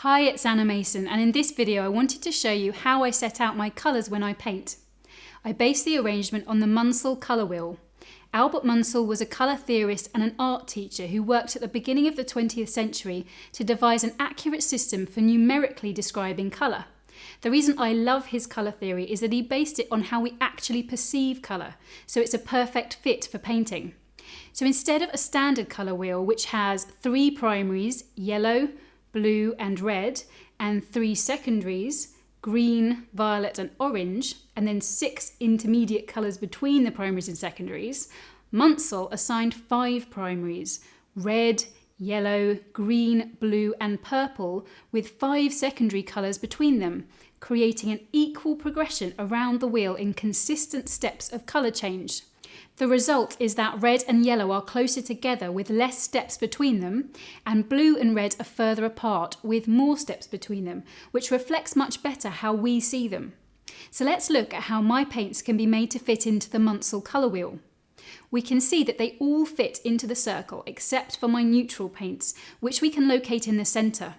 Hi, it's Anna Mason, and in this video I wanted to show you how I set out my colours when I paint. I base the arrangement on the Munsell colour wheel. Albert Munsell was a colour theorist and an art teacher who worked at the beginning of the 20th century to devise an accurate system for numerically describing colour. The reason I love his colour theory is that he based it on how we actually perceive colour, so it's a perfect fit for painting. So instead of a standard colour wheel which has 3 primaries, yellow, blue and red, and 3 secondaries, green, violet and orange, and then 6 intermediate colours between the primaries and secondaries, Munsell assigned 5 primaries, red, yellow, green, blue and purple, with 5 secondary colours between them, creating an equal progression around the wheel in consistent steps of colour change. The result is that red and yellow are closer together with less steps between them, and blue and red are further apart with more steps between them, which reflects much better how we see them. So let's look at how my paints can be made to fit into the Munsell colour wheel. We can see that they all fit into the circle except for my neutral paints, which we can locate in the centre.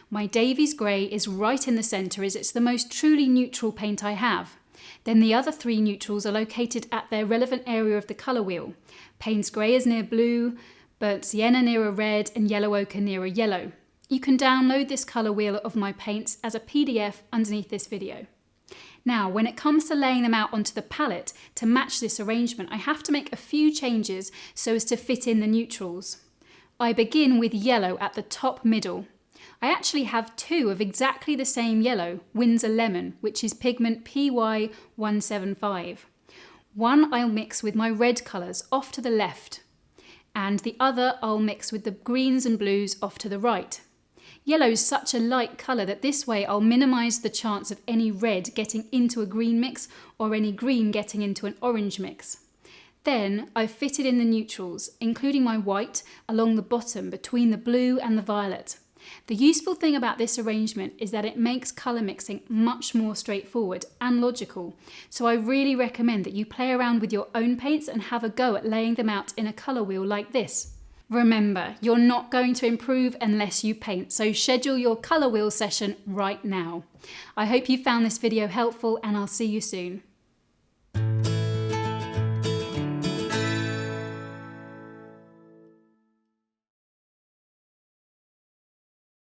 My Davies Grey is right in the centre as it's the most truly neutral paint I have. Then the other 3 neutrals are located at their relevant area of the colour wheel. Payne's Grey is near blue, Burnt Sienna near a red, and Yellow Ochre near a yellow. You can download this colour wheel of my paints as a PDF underneath this video. Now, when it comes to laying them out onto the palette to match this arrangement, I have to make a few changes so as to fit in the neutrals. I begin with yellow at the top middle. I actually have 2 of exactly the same yellow, Winsor Lemon, which is pigment PY175. One I'll mix with my red colours off to the left, and the other I'll mix with the greens and blues off to the right. Yellow is such a light colour that this way I'll minimise the chance of any red getting into a green mix or any green getting into an orange mix. Then I've fitted in the neutrals, including my white, along the bottom between the blue and the violet. The useful thing about this arrangement is that it makes colour mixing much more straightforward and logical, so I really recommend that you play around with your own paints and have a go at laying them out in a colour wheel like this. Remember, you're not going to improve unless you paint, so schedule your colour wheel session right now. I hope you found this video helpful and I'll see you soon.